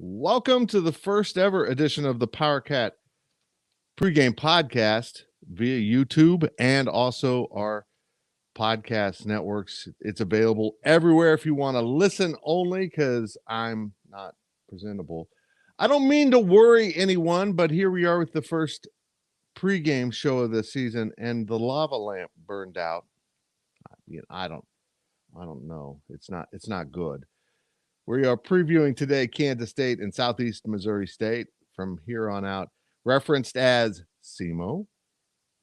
Welcome to the first ever edition of the Powercat Pregame podcast via YouTube and also our podcast networks. It's available everywhere if you want to listen only because I'm not presentable. I don't mean to worry anyone, but here we are with the first pregame show of the season, and the lava lamp burned out. I don't know. It's not good. We are previewing today Kansas State and Southeast Missouri State from here on out, referenced as SEMO.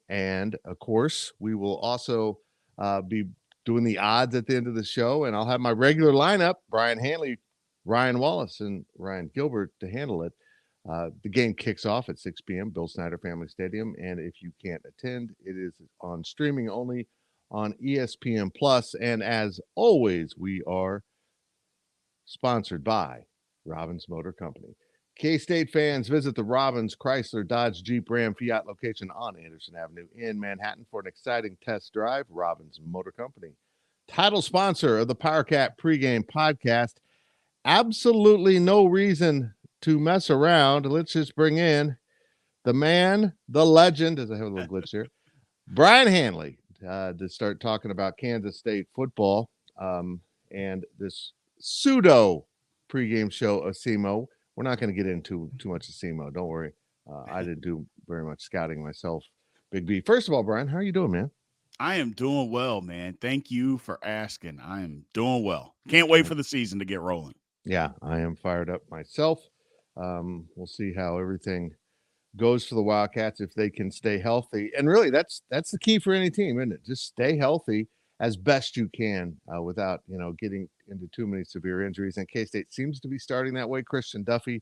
And, of course, we will also be doing the odds at the end of the show, and I'll have my regular lineup, Brian Hanley, Ryan Wallace, and Ryan Gilbert to handle it. The game kicks off at 6 p.m., Bill Snyder Family Stadium, and if you can't attend, it is on streaming only on ESPN+. And as always, we are sponsored by Robbins Motor Company. K-State fans, visit the Robbins Chrysler Dodge Jeep Ram Fiat location on Anderson Avenue in Manhattan for an exciting test drive. Robbins Motor Company, title sponsor of the Powercat pregame podcast. Absolutely no reason to mess around. Let's just bring in the man, the legend, does I have a little glitch here, Brian Hanley, to start talking about Kansas State football and this pseudo pregame show of SEMO. We're not going to get into too much of SEMO. Don't worry. I didn't do very much scouting myself. Big B. First of all, Brian, how are you doing, man? I am doing well, man. Thank you for asking. I am doing well. Can't wait for the season to get rolling. Yeah, I am fired up myself. We'll see how everything goes for the Wildcats if they can stay healthy. And really, that's the key for any team, isn't it? Just stay healthy as best you can without, getting into too many severe injuries. And K-State seems to be starting that way. Christian Duffy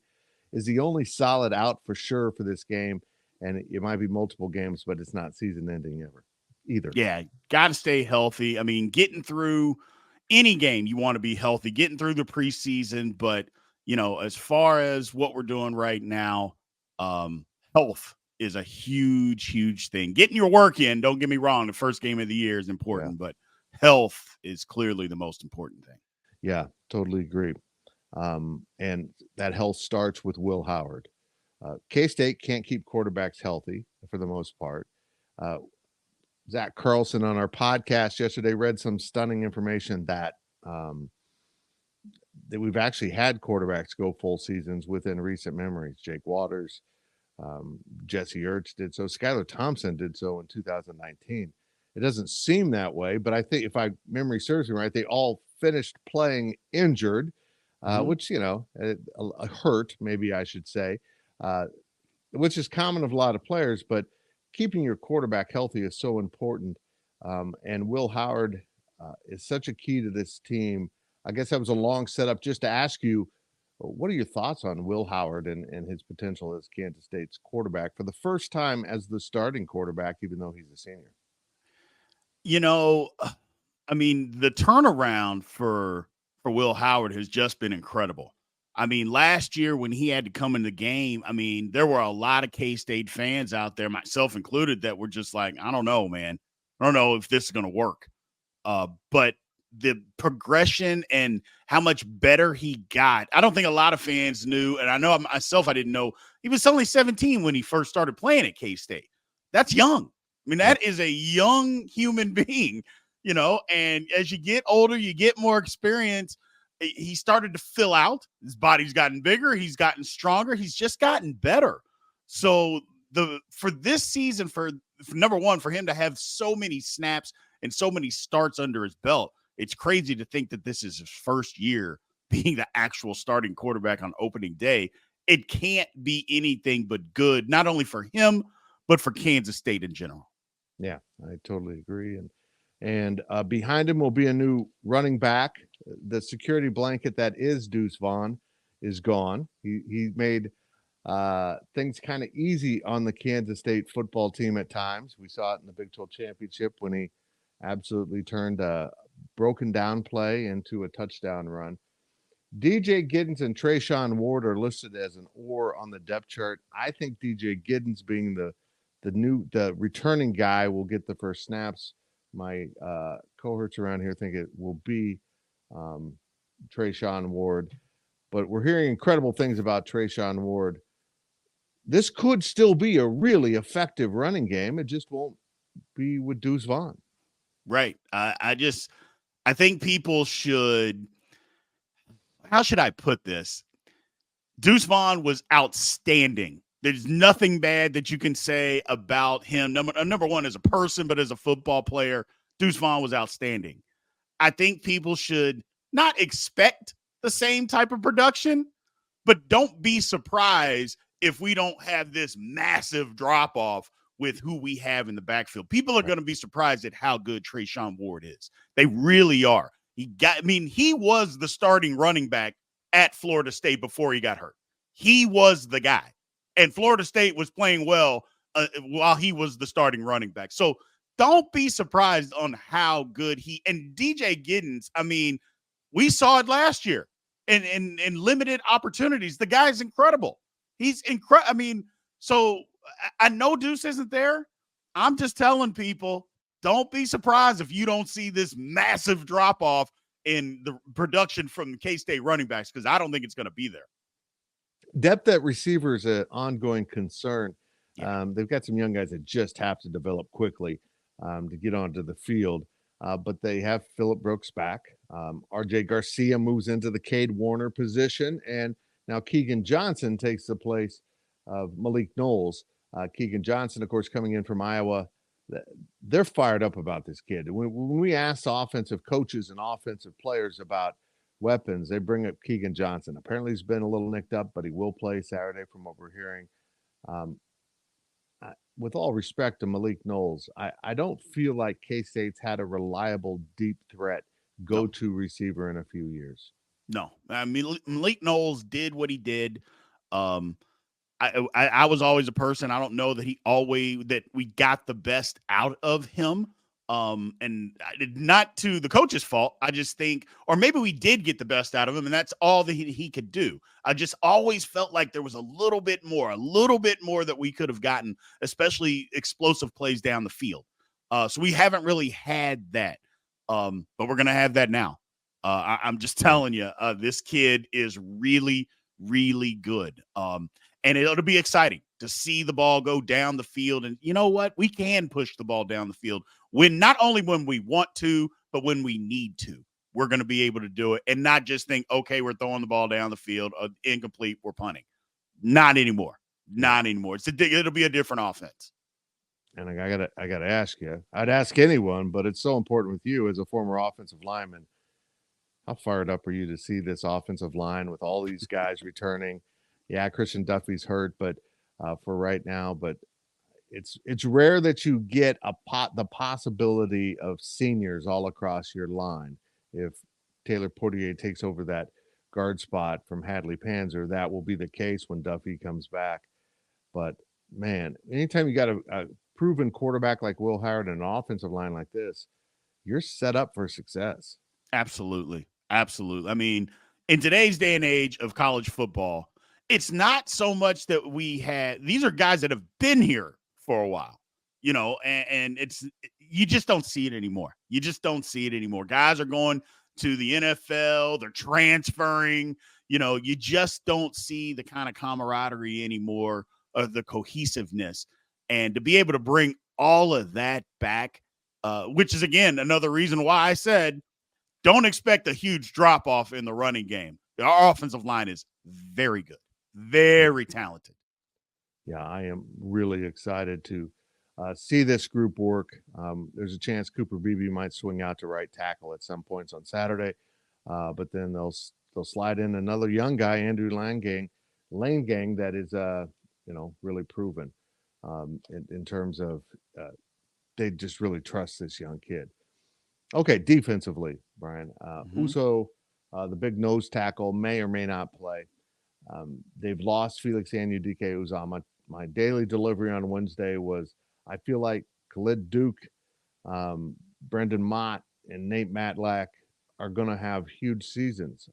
is the only solid out for sure for this game. And it might be multiple games, but it's not season ending ever either. Yeah, got to stay healthy. I mean, getting through any game, you want to be healthy, getting through the preseason. But, as far as what we're doing right now, health is a huge, huge thing. Getting your work in, don't get me wrong, the first game of the year is important, but health is clearly the most important thing. Yeah, totally agree. And that health starts with Will Howard. K-State can't keep quarterbacks healthy for the most part. Zach Carlson on our podcast yesterday read some stunning information that we've actually had quarterbacks go full seasons within recent memories. Jake Waters, Jesse Ertz did so. Skylar Thompson did so in 2019. It doesn't seem that way, but I think if my memory serves me right, they all finished playing injured, which, hurt, maybe I should say, which is common of a lot of players, but keeping your quarterback healthy is so important. And Will Howard is such a key to this team. I guess that was a long setup just to ask you, what are your thoughts on Will Howard and his potential as Kansas State's quarterback for the first time as the starting quarterback, even though he's a senior? I mean, the turnaround for Will Howard has just been incredible. I mean, last year when he had to come in the game, I mean, there were a lot of K-State fans out there, myself included, that were just like, I don't know, man. I don't know if this is going to work. But the progression and how much better he got, I don't think a lot of fans knew. And I know myself, I didn't know. He was only 17 when he first started playing at K-State. That's young. I mean, that is a young human being, and as you get older, you get more experience. He started to fill out. His body's gotten bigger. He's gotten stronger. He's just gotten better. So for this season, for number one, for him to have so many snaps and so many starts under his belt, it's crazy to think that this is his first year being the actual starting quarterback on opening day. It can't be anything but good, not only for him, but for Kansas State in general. Yeah, I totally agree. And behind him will be a new running back. The security blanket that is Deuce Vaughn is gone. He made things kind of easy on the Kansas State football team at times. We saw it in the Big 12 championship when he absolutely turned a broken down play into a touchdown run. DJ Giddens and Trayshawn Ward are listed as an or on the depth chart. I think DJ Giddens, being the returning guy, will get the first snaps. My cohorts around here think it will be Trayshawn Ward. but we're hearing incredible things about Trayshawn Ward. This could still be a really effective running game. It just won't be with Deuce Vaughn. Right. I think people should, how should I put this? Deuce Vaughn was outstanding. There's nothing bad that you can say about him. Number one as a person, but as a football player, Deuce Vaughn was outstanding. I think people should not expect the same type of production, but don't be surprised if we don't have this massive drop off with who we have in the backfield. People are going to be surprised at how good Trayshawn Ward is. They really are. He was the starting running back at Florida State before he got hurt. He was the guy. And Florida State was playing well while he was the starting running back. So don't be surprised on how good and DJ Giddens, we saw it last year in limited opportunities. The guy's incredible. He's incredible. So I know Deuce isn't there. I'm just telling people, don't be surprised if you don't see this massive drop off in the production from the K-State running backs, because I don't think it's going to be there. Depth at receiver is an ongoing concern. Yeah. They've got some young guys that just have to develop quickly to get onto the field. But they have Phillip Brooks back. RJ Garcia moves into the Cade Warner position. And now Keegan Johnson takes the place of Malik Knowles. Keegan Johnson, of course, coming in from Iowa. They're fired up about this kid. When we ask offensive coaches and offensive players about weapons, they bring up Keegan Johnson. Apparently he's been a little nicked up, but he will play Saturday from what we're hearing. With all respect to Malik Knowles, I don't feel like K-State's had a reliable deep threat go-to receiver in a few years. No. Malik Knowles did what he did. I was always a person. I don't know that we got the best out of him. And not to the coach's fault. I just think, or maybe we did get the best out of him, and that's all that he could do. I just always felt like there was a little bit more that we could have gotten, especially explosive plays down the field. So we haven't really had that. But we're going to have that now. I'm just telling you, this kid is really, really good. And it'll be exciting to see the ball go down the field. And you know what? We can push the ball down the field not only when we want to, but when we need to. We're going to be able to do it and not just think, okay, we're throwing the ball down the field, incomplete, we're punting. Not anymore. Not anymore. It'll be a different offense. And I gotta ask you. I'd ask anyone, but it's so important with you as a former offensive lineman. How fired up are you to see this offensive line with all these guys returning? Yeah, Christian Duffy's hurt, but for right now. But it's rare that you get the possibility of seniors all across your line. If Taylor Poitier takes over that guard spot from Hadley Panzer, that will be the case when Duffy comes back. But man, anytime you got a proven quarterback like Will Howard and an offensive line like this, you're set up for success. Absolutely. Absolutely. In today's day and age of college football, it's not so much that these are guys that have been here for a while, and you just don't see it anymore. Guys are going to the NFL, they're transferring, you just don't see the kind of camaraderie anymore, or the cohesiveness. And to be able to bring all of that back, which is, again, another reason why I said, don't expect a huge drop off in the running game. Our offensive line is very good. Very talented. Yeah, I am really excited to see this group work. There's a chance Cooper Beebe might swing out to right tackle at some points on Saturday, but then they'll slide in another young guy, Andrew Lane Gang, that is really proven in terms of they just really trust this young kid. Okay, defensively, Brian, Uso, the big nose tackle, may or may not play. They've lost Felix Anudike Uzama. My daily delivery on Wednesday was, I feel like Khalid Duke, Brendan Mott, and Nate Matlack are going to have huge seasons.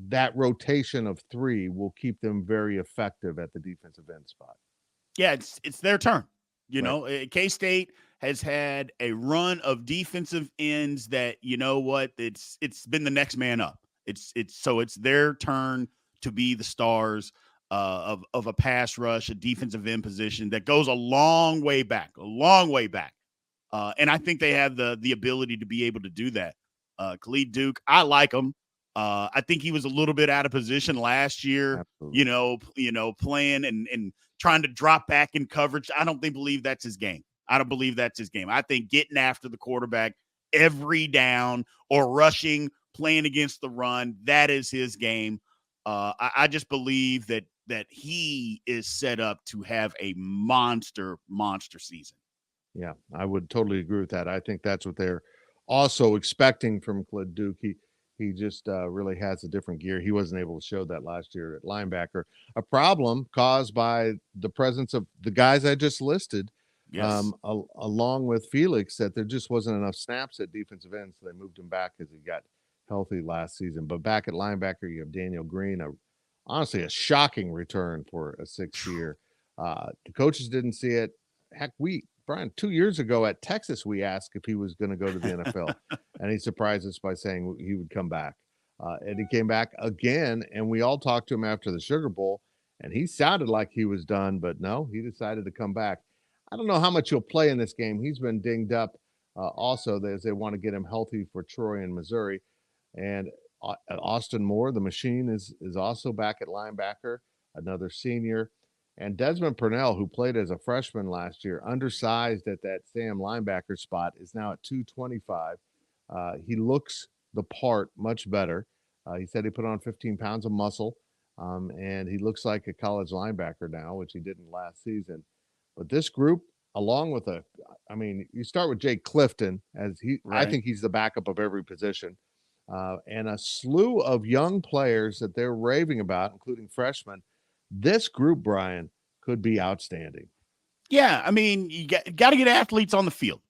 That rotation of three will keep them very effective at the defensive end spot. Yeah, it's their turn. K-State has had a run of defensive ends that, it's been the next man up. It's their turn to be the stars of a pass rush, a defensive end position that goes a long way back, a long way back. And I think they have the ability to be able to do that. Khalid Duke, I like him. I think he was a little bit out of position last year. Absolutely. Playing and trying to drop back in coverage. I don't believe that's his game. I don't believe that's his game. I think getting after the quarterback every down or rushing, playing against the run, that is his game. I just believe that he is set up to have a monster season. Yeah, I would totally agree with that. I think that's what they're also expecting from Khalid Duke. He just really has a different gear. He wasn't able to show that last year at linebacker. A problem caused by the presence of the guys I just listed, Yes. along with Felix, that there just wasn't enough snaps at defensive end, so they moved him back as he got healthy last season. But back at linebacker, you have Daniel Green, honestly a shocking return for a 6th year. The coaches didn't see it. Heck, Brian, 2 years ago at Texas, we asked if he was going to go to the NFL, and he surprised us by saying he would come back. And he came back again, and we all talked to him after the Sugar Bowl, and he sounded like he was done, but no, he decided to come back. I don't know how much he'll play in this game. He's been dinged up also as they want to get him healthy for Troy and Missouri. And Austin Moore, the machine, is also back at linebacker, another senior. And Desmond Purnell, who played as a freshman last year, undersized at that Sam linebacker spot, is now at 225. He looks the part much better. He said he put on 15 pounds of muscle, and he looks like a college linebacker now, which he didn't last season. But this group, along with you start with Jake Clifton, I think he's the backup of every position, and a slew of young players that they're raving about, including freshmen. This group, Brian, could be outstanding. Yeah, you got to get athletes on the field.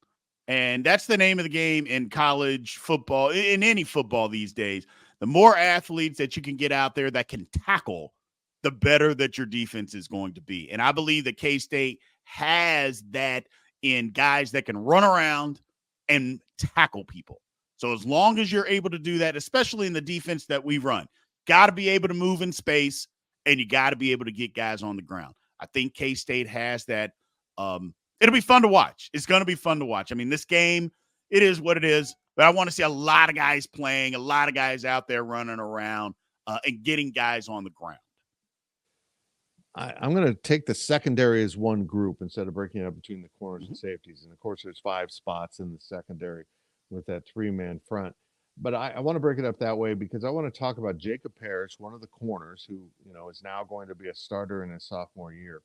And that's the name of the game in college football, in any football these days. The more athletes that you can get out there that can tackle, the better that your defense is going to be. And I believe that K-State has that in guys that can run around and tackle people. So as long as you're able to do that, especially in the defense that we run, got to be able to move in space, and you got to be able to get guys on the ground. I think K-State has that. It'll be fun to watch. It's going to be fun to watch. This game, it is what it is, but I want to see a lot of guys playing, a lot of guys out there running around and getting guys on the ground. I'm going to take the secondary as one group instead of breaking it up between the corners and safeties. And, of course, there's 5 spots in the secondary with that 3-man front. But I want to break it up that way because I want to talk about Jacob Parrish, one of the corners who, is now going to be a starter in his sophomore year.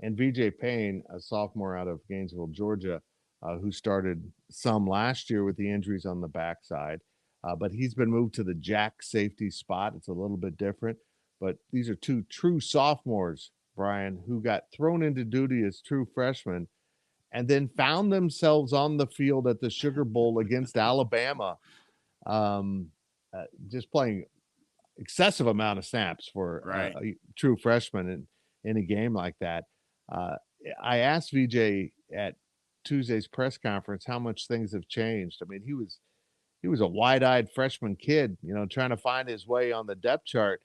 And VJ Payne, a sophomore out of Gainesville, Georgia, who started some last year with the injuries on the backside. But he's been moved to the jack safety spot. It's a little bit different. But these are 2 true sophomores, Brian, who got thrown into duty as true freshmen and then found themselves on the field at the Sugar Bowl against Alabama, just playing excessive amount of snaps for a true freshman in a game like that. I asked VJ at Tuesday's press conference how much things have changed. He was a wide-eyed freshman kid, trying to find his way on the depth chart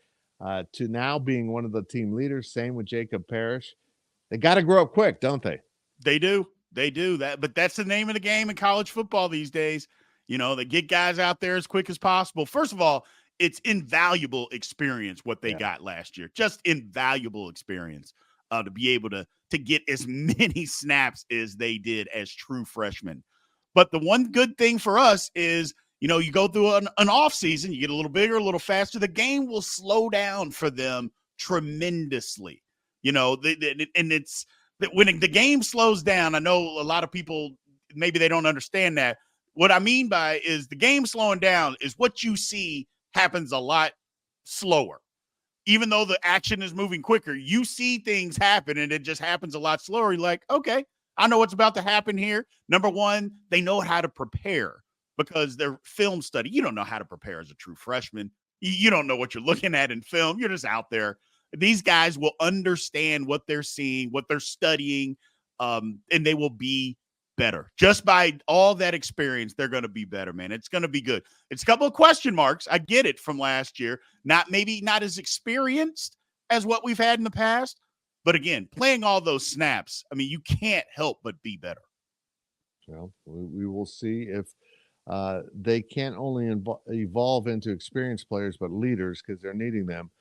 to now being one of the team leaders. Same with Jacob Parrish. They got to grow up quick, don't they? They do that, but that's the name of the game in college football these days. They get guys out there as quick as possible. First of all, it's invaluable experience what they got last year. Just invaluable experience to be able to get as many snaps as they did as true freshmen. But the one good thing for us is, you go through an off season, you get a little bigger, a little faster. The game will slow down for them tremendously. And it's that when the game slows down, I know a lot of people, maybe they don't understand that. What I mean by is the game slowing down is what you see happens a lot slower. Even though the action is moving quicker, you see things happen and it just happens a lot slower. You're like, okay, I know what's about to happen here. Number one, they know how to prepare because they're film study. You don't know how to prepare as a true freshman. You don't know what you're looking at in film. You're just out there. These guys will understand what they're seeing, what they're studying, and they will be better. Just by all that experience, they're going to be better, man. It's going to be good. It's a couple of question marks. I get it from last year. Maybe not as experienced as what we've had in the past. But again, playing all those snaps, I mean, you can't help but be better. Well, we will see if they can't only evolve into experienced players, but leaders, because they're needing them.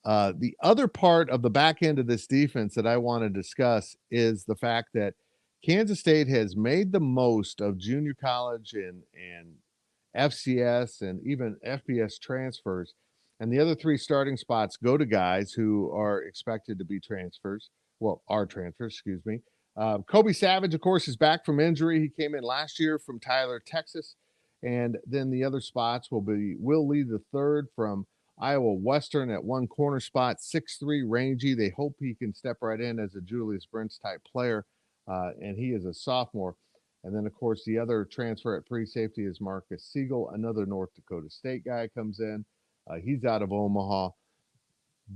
The other part of the back end of this defense that I want to discuss is the fact that Kansas State has made the most of junior college and FCS and even FBS transfers. And the other three starting spots go to guys who are expected to be transfers. Well, are transfers, excuse me. Kobe Savage, of course, is back from injury. He came in last year from Tyler, Texas. And then the other spots will be Will Lee the third from Iowa Western at one corner spot, 6'3", rangy. They hope he can step right in as a Julius Brents type player, and he is a sophomore. And then, of course, the other transfer at free safety is Marcus Siegel, another North Dakota State guy comes in. He's out of Omaha.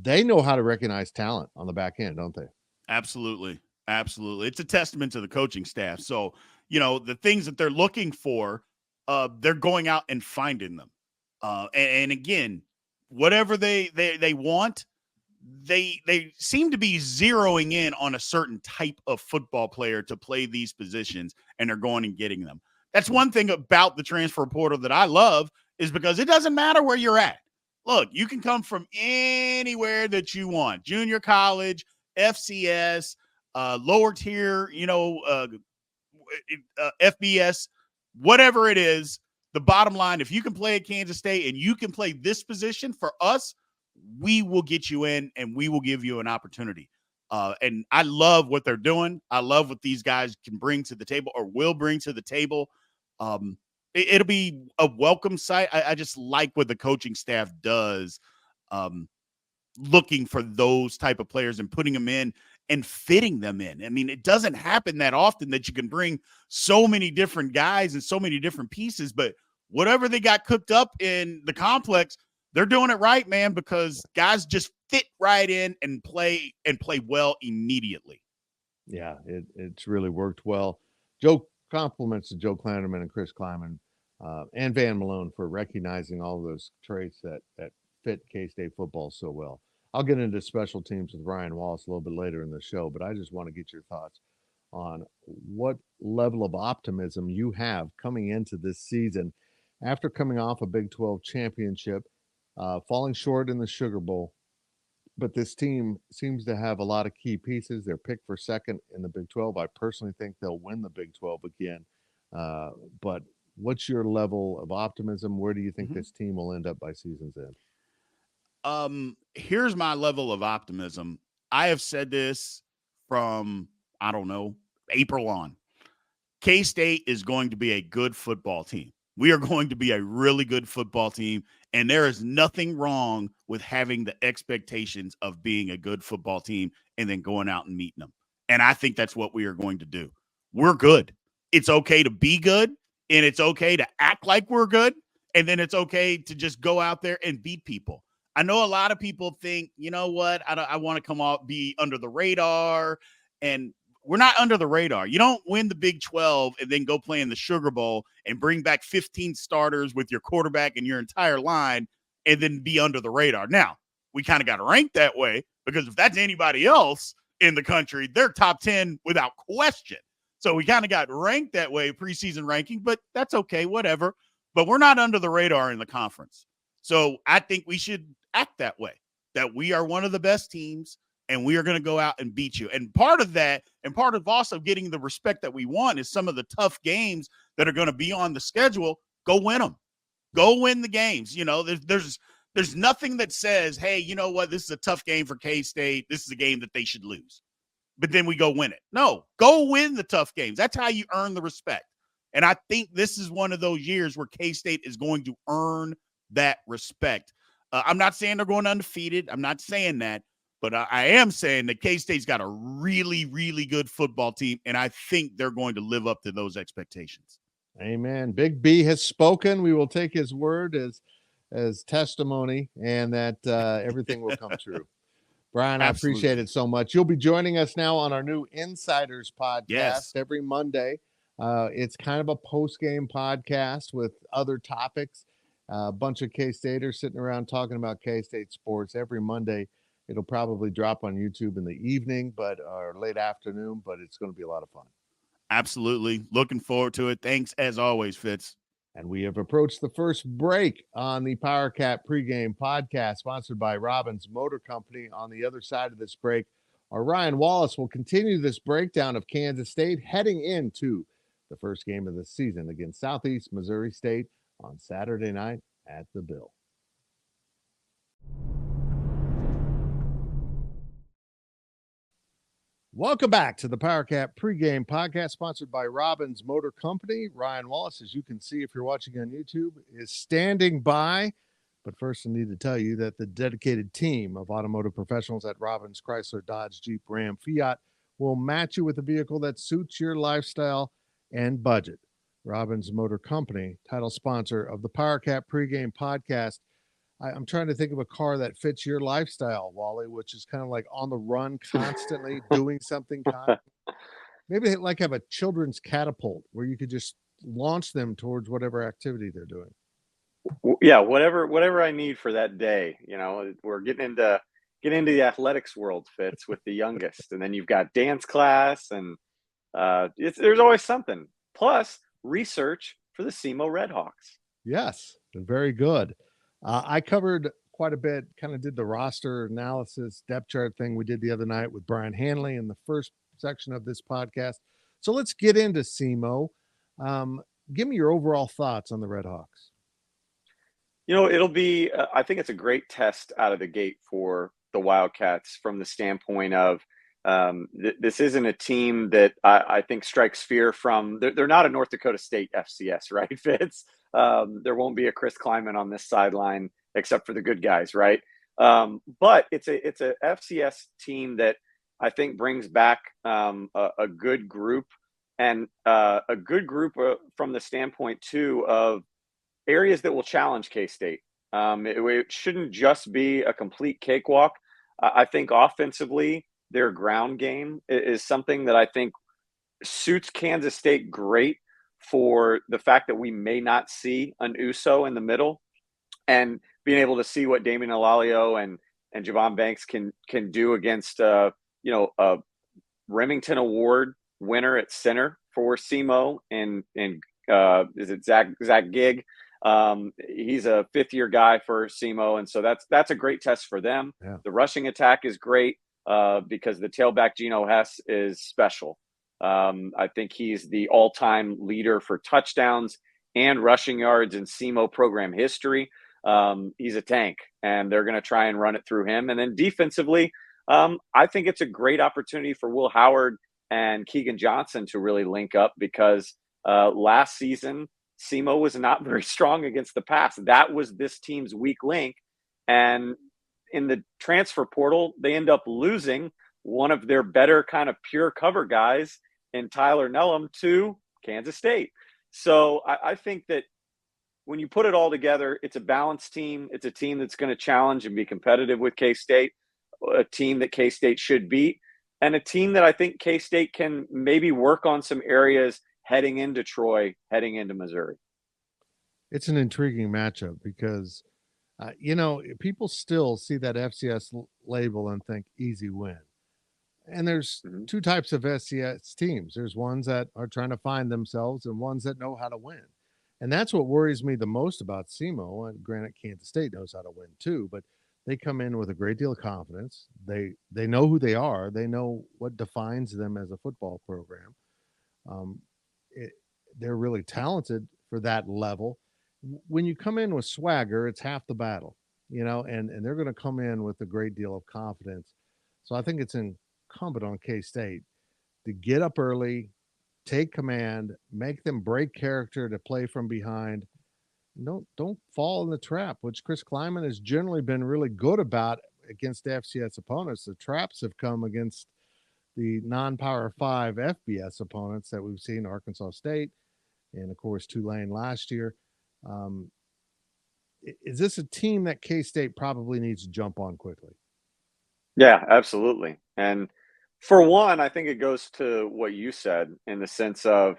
They know how to recognize talent on the back end, don't they? Absolutely. Absolutely. It's a testament to the coaching staff. So, the things that they're looking for, they're going out and finding them. And again, whatever they want, they seem to be zeroing in on a certain type of football player to play these positions, and they're going and getting them. That's one thing about the transfer portal that I love, is because it doesn't matter where you're at. Look, you can come from anywhere that you want. Junior college, FCS, lower tier, FBS, whatever it is. The bottom line, if you can play at Kansas State and you can play this position for us, we will get you in and we will give you an opportunity. And I love what they're doing. I love what these guys can bring to the table or will bring to the table. It'll be a welcome sight. I just like what the coaching staff does, looking for those type of players and putting them in and fitting them in. I mean, it doesn't happen that often that you can bring so many different guys and so many different pieces, but whatever they got cooked up in the complex, they're doing it right, man, because guys just fit right in and play well immediately. Yeah, it's really worked well. Joe, compliments to Joe Klanderman and Chris Kleiman and Van Malone for recognizing all of those traits that fit K-State football so well. I'll get into special teams with Ryan Wallace a little bit later in the show, but I just want to get your thoughts on what level of optimism you have coming into this season after coming off a Big 12 championship, falling short in the Sugar Bowl. But this team seems to have a lot of key pieces. They're picked for second in the Big 12. I personally think they'll win the Big 12 again. But what's your level of optimism? Where do you think this team will end up by season's end? Here's my level of optimism. I have said this from, I don't know, April on. K-State is going to be a good football team. We are going to be a really good football team, and there is nothing wrong with having the expectations of being a good football team and then going out and meeting them. And I think that's what we are going to do. We're good. It's okay to be good, and it's okay to act like we're good, and then it's okay to just go out there and beat people. I know a lot of people think, you know what, I want to come out, be under the radar, and we're not under the radar. You don't win the Big 12 and then go play in the Sugar Bowl and bring back 15 starters with your quarterback and your entire line and then be under the radar. Now, we kind of got ranked that way because if that's anybody else in the country, they're top 10 without question. So we kind of got ranked that way, preseason ranking, but that's okay, whatever. But we're not under the radar in the conference. So I think we should act that way, that we are one of the best teams and we are going to go out and beat you. And part of that, and part of also getting the respect that we want, is some of the tough games that are going to be on the schedule. Go win them. Go win the games. You know, there's nothing that says, hey, you know what, this is a tough game for K-State. This is a game that they should lose. But then we go win it. No, go win the tough games. That's how you earn the respect. And I think this is one of those years where K-State is going to earn that respect. I'm not saying they're going undefeated. I'm not saying that. But I am saying that K-State's got a really, really good football team, and I think they're going to live up to those expectations. Amen. Big B has spoken. We will take his word as testimony, and that everything will come true. Brian, I appreciate it so much. You'll be joining us now on our new Insiders podcast every Monday. It's kind of a post-game podcast with other topics. A bunch of K-Staters sitting around talking about K-State sports every Monday. It'll probably drop on YouTube in the evening, or late afternoon, but it's going to be a lot of fun. Absolutely. Looking forward to it. Thanks as always, Fitz. And we have approached the first break on the Powercat pregame podcast, sponsored by Robbins Motor Company. On the other side of this break, our Ryan Wallace will continue this breakdown of Kansas State heading into the first game of the season against Southeast Missouri State on Saturday night at the Bill. Welcome back to the Powercat pregame podcast, sponsored by Robbins Motor Company. Ryan Wallace, as you can see if you're watching on YouTube, is standing by. But first, I need to tell you that the dedicated team of automotive professionals at Robbins Chrysler, Dodge, Jeep, Ram, Fiat will match you with a vehicle that suits your lifestyle and budget. Robbins Motor Company, title sponsor of the Powercat pregame podcast. I'm trying to think of a car that fits your lifestyle, Wally, which is kind of like on the run constantly, doing something. Maybe like have a children's catapult where you could just launch them towards whatever activity they're doing. Yeah, whatever I need for that day. You know, we're getting into the athletics world, Fitz, with the youngest, and then you've got dance class, and there's always something. Plus research for the SEMO Redhawks. Yes, very good. I covered quite a bit, kind of did the roster analysis, depth chart thing we did the other night with Brian Hanley in the first section of this podcast. So let's get into SEMO. Give me your overall thoughts on the Redhawks. You know, it'll be, I think it's a great test out of the gate for the Wildcats from the standpoint of this isn't a team that I think strikes fear from. They're not a North Dakota State FCS, right, Fitz? There won't be a Chris Kleiman on this sideline except for the good guys, right? But it's a FCS team that I think brings back a good group, and a good group from the standpoint too of areas that will challenge K-State. It shouldn't just be a complete cakewalk. I think offensively, their ground game is something that I think suits Kansas State great for the fact that we may not see an Uso in the middle, and being able to see what Damian Alalio and Javon Banks can do against a Remington Award winner at center for SEMO and is it Zach Gig? He's a fifth-year guy for SEMO, and so that's a great test for them. Yeah. The rushing attack is great because the tailback Geno Hess is special. I think he's the all-time leader for touchdowns and rushing yards in SEMO program history. He's a tank, and they're going to try and run it through him. And then defensively, I think it's a great opportunity for Will Howard and Keegan Johnson to really link up because last season, SEMO was not very strong against the pass. That was this team's weak link. And in the transfer portal, they end up losing one of their better kind of pure cover guys in Tyler Nellum to Kansas State. So I think that when you put it all together, it's a balanced team. It's a team that's going to challenge and be competitive with K-State, a team that K-State should beat, and a team that I think K-State can maybe work on some areas heading into Troy, heading into Missouri. It's an intriguing matchup because, people still see that FCS label and think easy win. And there's two types of FCS teams. There's ones that are trying to find themselves and ones that know how to win. And that's what worries me the most about SEMO. And granted, Kansas State knows how to win too, but they come in with a great deal of confidence. They know who they are. They know what defines them as a football program. They're really talented for that level. When you come in with swagger, it's half the battle, and they're going to come in with a great deal of confidence. So I think it's incumbent on K-State to get up early, take command, make them break character to play from behind. Don't fall in the trap, which Chris Kleiman has generally been really good about against FCS opponents. The traps have come against the non-Power 5 FBS opponents that we've seen, Arkansas State and, of course, Tulane last year. Is this a team that K-State probably needs to jump on quickly? Yeah, absolutely. And for one, I think it goes to what you said in the sense of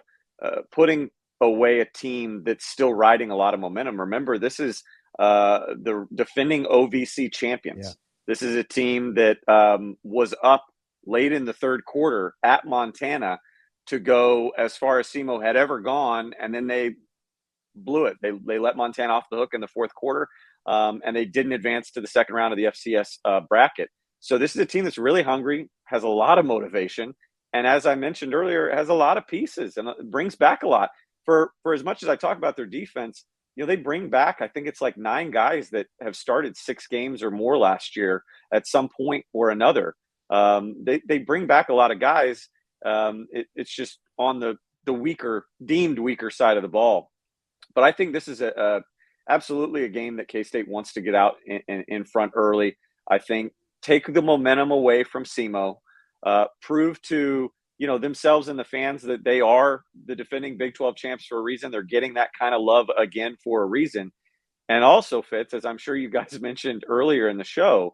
putting away a team that's still riding a lot of momentum. Remember, this is the defending OVC champions. Yeah. This is a team that was up late in the third quarter at Montana to go as far as SEMO had ever gone, and then they blew it. They let Montana off the hook in the fourth quarter, and they didn't advance to the second round of the FCS bracket. So this is a team that's really hungry, has a lot of motivation, and as I mentioned earlier, has a lot of pieces and brings back a lot. For as much as I talk about their defense, they bring back, I think it's like 9 guys that have started 6 games or more last year at some point or another. They bring back a lot of guys. It's just on the deemed weaker side of the ball. But I think this is absolutely a game that K-State wants to get out in front early. I think take the momentum away from SEMO, prove to themselves and the fans that they are the defending Big 12 champs for a reason. They're getting that kind of love again for a reason. And also, Fitz, as I'm sure you guys mentioned earlier in the show,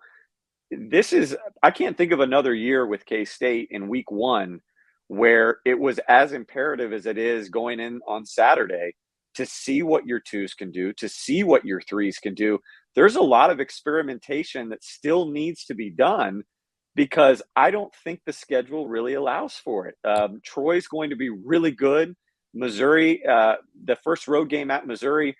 I can't think of another year with K-State in week 1 where it was as imperative as it is going in on Saturday to see what your 2s can do, to see what your 3s can do. There's a lot of experimentation that still needs to be done because I don't think the schedule really allows for it. Troy's going to be really good. Missouri, the first road game at Missouri,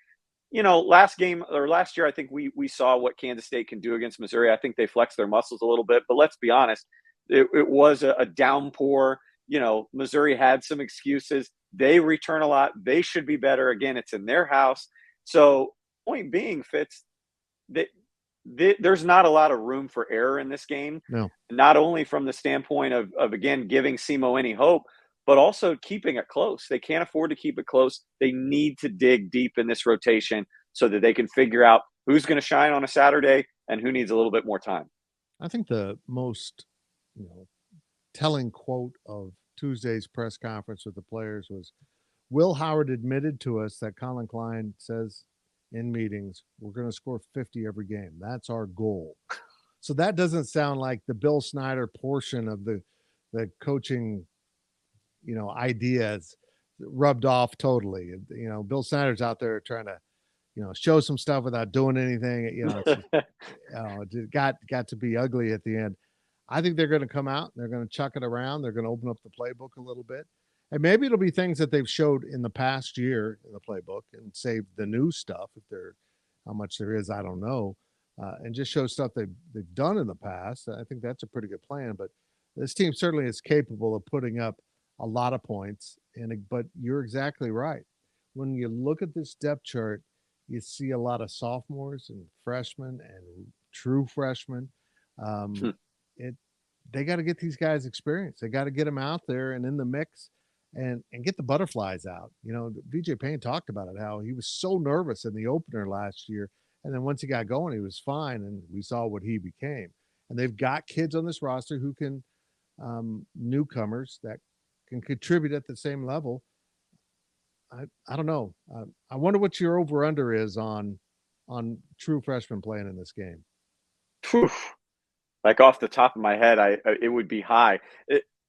last year, I think we saw what Kansas State can do against Missouri. I think they flexed their muscles a little bit, but let's be honest, it was a downpour. Missouri had some excuses. They return a lot. They should be better. Again, it's in their house. So point being, Fitz, there's not a lot of room for error in this game. No. Not only from the standpoint of again, giving SEMO any hope, but also keeping it close. They can't afford to keep it close. They need to dig deep in this rotation so that they can figure out who's going to shine on a Saturday and who needs a little bit more time. I think the most telling quote of Tuesday's press conference with the players was Will Howard admitted to us that Colin Klein says in meetings, we're going to score 50 every game. That's our goal. So that doesn't sound like the Bill Snyder portion of the coaching, ideas rubbed off totally. Bill Snyder's out there trying to, show some stuff without doing anything. It got to be ugly at the end. I think they're going to come out. They're going to chuck it around. They're going to open up the playbook a little bit. And maybe it'll be things that they've showed in the past year in the playbook and save the new stuff how much there is, I don't know. And just show stuff they've done in the past. I think that's a pretty good plan. But this team certainly is capable of putting up a lot of points. But you're exactly right. When you look at this depth chart, you see a lot of sophomores and freshmen and true freshmen. They got to get these guys experience. They got to get them out there and in the mix and get the butterflies out. VJ Payne talked about it, how he was so nervous in the opener last year. And then once he got going, he was fine. And we saw what he became. And they've got kids on this roster who can, newcomers that can contribute at the same level. I don't know. I wonder what your over under is on true freshmen playing in this game. Whew. Like off the top of my head, it would be high.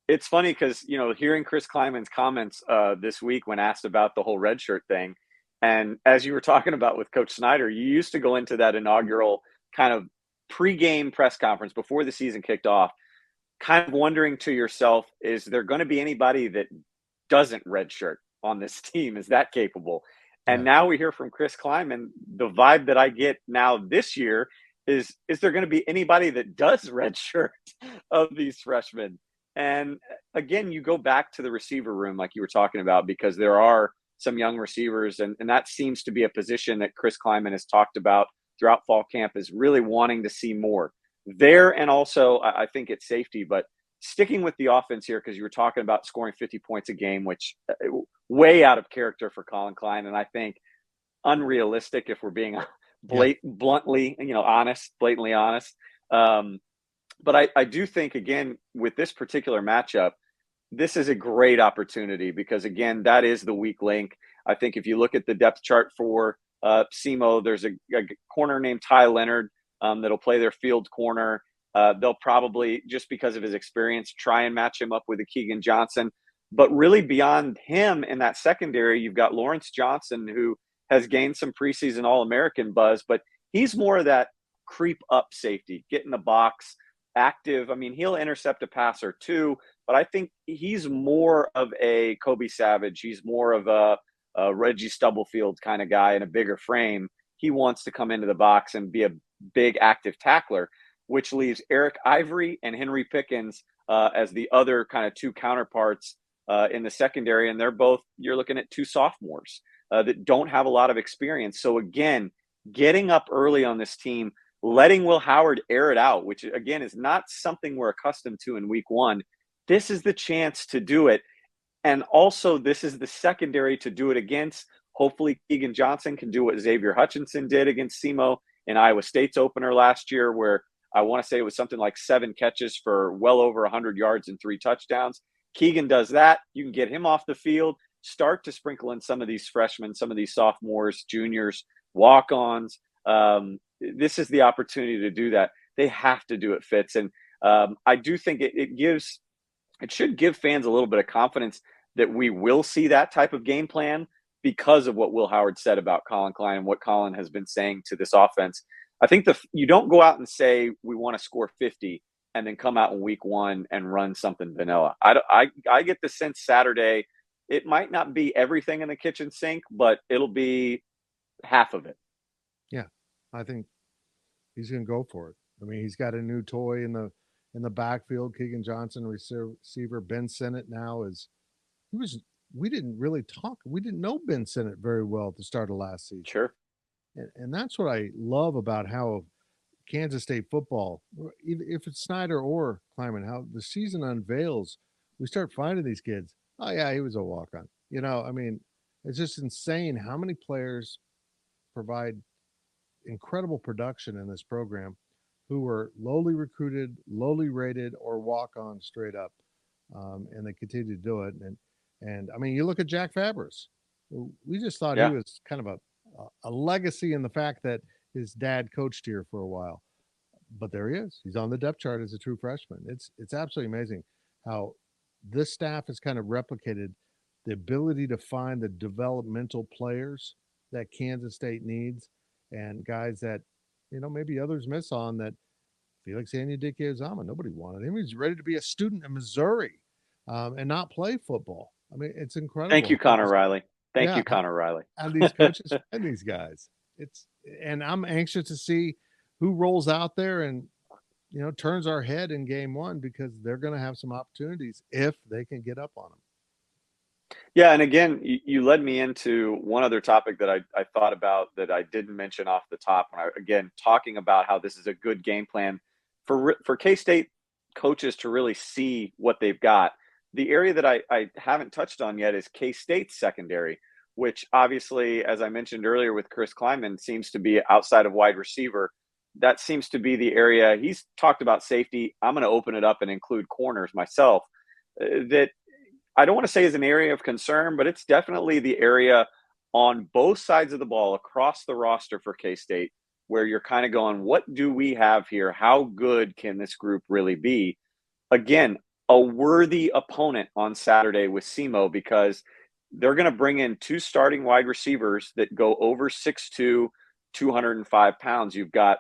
It's funny because, hearing Chris Kleiman's comments this week when asked about the whole red shirt thing, and as you were talking about with Coach Snyder, you used to go into that inaugural kind of pregame press conference before the season kicked off, kind of wondering to yourself, is there going to be anybody that doesn't redshirt on this team? Is that capable? And now we hear from Chris Kleiman, the vibe that I get now this year is there going to be anybody that does redshirt of these freshmen? And again, you go back to the receiver room like you were talking about, because there are some young receivers, and that seems to be a position that Chris Kleiman has talked about throughout fall camp, is really wanting to see more there. And also, I think it's safety, but sticking with the offense here, because you were talking about scoring 50 points a game, which way out of character for Colin Klein, and I think unrealistic if we're being blatantly honest. But I do think, again, with this particular matchup, this is a great opportunity because, again, that is the weak link. I think if you look at the depth chart for SEMO, there's a corner named Ty Leonard that'll play their field corner. They'll probably, just because of his experience, try and match him up with a Keegan Johnson. But really beyond him in that secondary, you've got Lawrence Johnson, who has gained some preseason All-American buzz, but he's more of that creep up safety, get in the box, active. I mean, he'll intercept a pass or two, but I think he's more of a Kobe Savage. He's more of a Reggie Stubblefield kind of guy in a bigger frame. He wants to come into the box and be a big active tackler, which leaves Eric Ivory and Henry Pickens as the other kind of two counterparts in the secondary. And they're both, you're looking at two sophomores that don't have a lot of experience. So again, getting up early on this team, letting Will Howard air it out, which again is not something we're accustomed to in week one. This is the chance to do it. And also, this is the secondary to do it against. Hopefully, Keegan Johnson can do what Xavier Hutchinson did against SEMO in Iowa State's opener last year, where I want to say it was something like 7 catches for well over 100 yards and 3 touchdowns. Keegan does that. You can get him off the field, start to sprinkle in some of these freshmen, some of these sophomores, juniors, walk-ons. This is the opportunity to do that. They have to do it, Fitz. And I do think it should give fans a little bit of confidence that we will see that type of game plan because of what Will Howard said about Colin Klein and what Colin has been saying to this offense. I think you don't go out and say we want to score 50 and then come out in week one and run something vanilla. I get the sense Saturday it might not be everything in the kitchen sink, but it'll be half of it. Yeah, I think he's going to go for it. I mean, he's got a new toy in the backfield. Keegan Johnson, receiver. Ben Sinnott now we didn't really talk. We didn't know Ben Sinnott very well at the start of last season. Sure. And that's what I love about how Kansas State football, if it's Snyder or Kleiman, how the season unveils, we start finding these kids. Oh, yeah, he was a walk-on. I mean, it's just insane how many players provide incredible production in this program who were lowly recruited, lowly rated, or walk-on straight up. And they continue to do it. And I mean, you look at Jack Fabris. We just thought he was kind of a legacy in the fact that his dad coached here for a while. But there he is. He's on the depth chart as a true freshman. It's absolutely amazing how this staff has kind of replicated the ability to find the developmental players that Kansas State needs and guys that, maybe others miss on that. Felix Anudike-Uzomah, nobody wanted him. He's ready to be a student in Missouri and not play football. I mean, it's incredible. Thank you, Connor Riley. Thank you, Connor Riley. And these coaches and these guys. And I'm anxious to see who rolls out there and, turns our head in game one because they're going to have some opportunities if they can get up on them. Yeah, and again, you led me into one other topic that I thought about that I didn't mention off the top. When talking about how this is a good game plan for K-State coaches to really see what they've got. The area that I haven't touched on yet is K-State's secondary, which obviously, as I mentioned earlier with Chris Kleiman, seems to be outside of wide receiver. That seems to be the area. He's talked about safety. I'm going to open it up and include corners myself. That I don't want to say is an area of concern, but it's definitely the area on both sides of the ball across the roster for K-State where you're kind of going, what do we have here? How good can this group really be? Again, a worthy opponent on Saturday with SEMO because they're going to bring in 2 starting wide receivers that go over 6'2", 205 pounds. You've got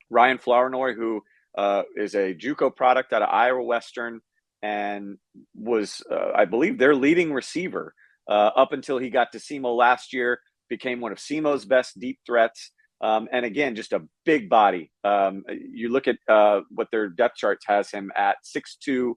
Ryan Flournoy, who is a JUCO product out of Iowa Western and was, I believe, their leading receiver up until he got to SEMO last year, became one of SEMO's best deep threats. And again, just a big body. You look at what their depth chart has him at 6'2".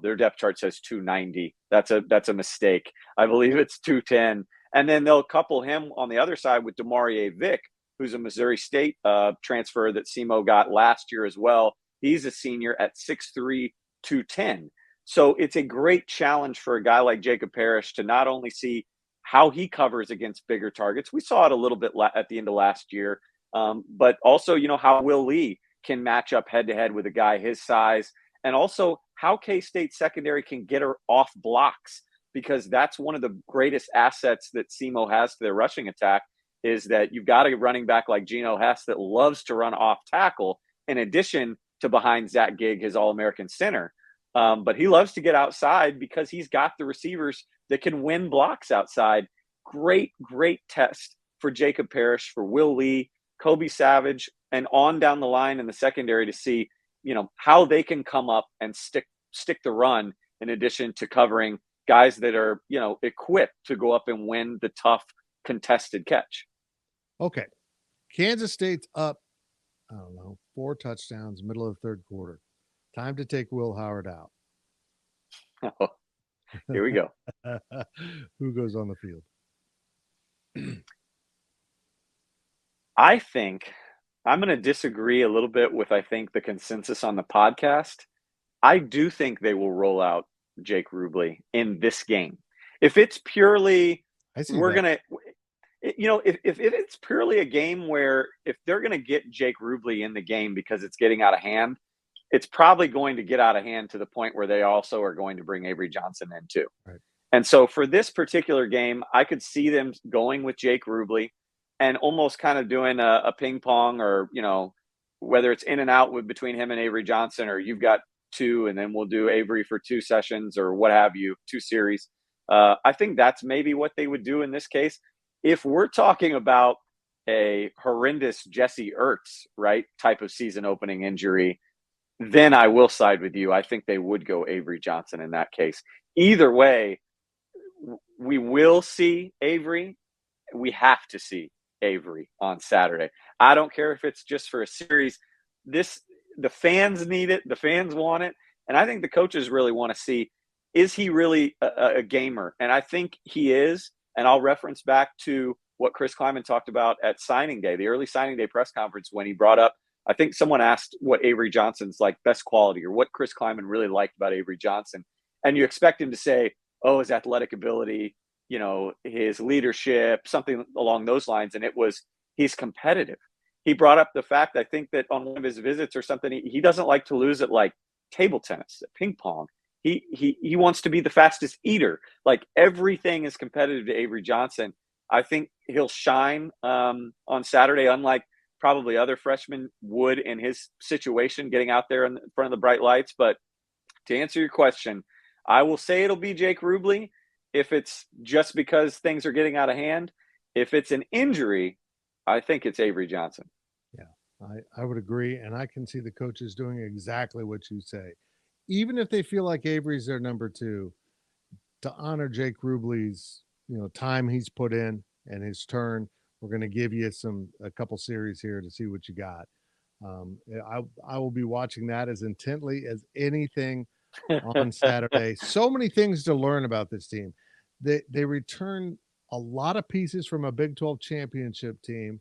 Their depth chart says 290. That's a mistake. I believe it's 210. And then they'll couple him on the other side with Demarie Vick, who's a Missouri State transfer that SEMO got last year as well. He's a senior at 6'3", 210. So it's a great challenge for a guy like Jacob Parrish to not only see how he covers against bigger targets. We saw it a little bit at the end of last year, but also, how Will Lee can match up head-to-head with a guy his size, and also how K-State secondary can get her off blocks, because that's one of the greatest assets that SEMO has to their rushing attack is that you've got a running back like Geno Hess that loves to run off tackle in addition to behind Zach Gigg, his All-American center. But he loves to get outside because he's got the receivers that can win blocks outside. Great, great test for Jacob Parrish, for Will Lee, Kobe Savage, and on down the line in the secondary to see, how they can come up and stick the run in addition to covering guys that are, equipped to go up and win the tough contested catch. Okay. Kansas State's up, 4 touchdowns, middle of the third quarter. Time to take Will Howard out. Here we go. Who goes on the field? I think I'm going to disagree a little bit with, I think, the consensus on the podcast. I do think they will roll out Jake Rubley in this game. If it's purely, we're going to, if it's purely a game where if they're going to get Jake Rubley in the game because it's getting out of hand, it's probably going to get out of hand to the point where they also are going to bring Avery Johnson in too. Right. And so for this particular game, I could see them going with Jake Rubley and almost kind of doing a ping pong, or, whether it's in and out between him and Avery Johnson, or you've got 2 and then we'll do Avery for 2 sessions or what have you, 2 series. I think that's maybe what they would do in this case. If we're talking about a horrendous Jesse Ertz, right, type of season opening injury, then I will side with you. I think they would go Avery Johnson in that case. Either way, we will see Avery. We have to see Avery on Saturday. I don't care if it's just for a series. The fans need it. The fans want it. And I think the coaches really want to see, is he really a gamer? And I think he is. And I'll reference back to what Chris Kleiman talked about at signing day, the early signing day press conference, when he brought up, I think someone asked what Avery Johnson's like best quality, or what Chris Kleiman really liked about Avery Johnson. And you expect him to say, oh, his athletic ability, his leadership, something along those lines. And it was, he's competitive. He brought up the fact, I think, that on one of his visits or something, he doesn't like to lose at like table tennis, at ping pong. He wants to be the fastest eater. Like, everything is competitive to Avery Johnson. I think he'll shine on Saturday, unlike probably other freshmen would in his situation, getting out there in front of the bright lights. But to answer your question, I will say it'll be Jake Rubley if it's just because things are getting out of hand. If it's an injury, I think it's Avery Johnson. Yeah, I would agree. And I can see the coaches doing exactly what you say. Even if they feel like Avery's their number 2, to honor Jake Rubley's, time he's put in and his turn, we're going to give you a couple series here to see what you got. I will be watching that as intently as anything on Saturday. So many things to learn about this team. They return a lot of pieces from a Big 12 championship team,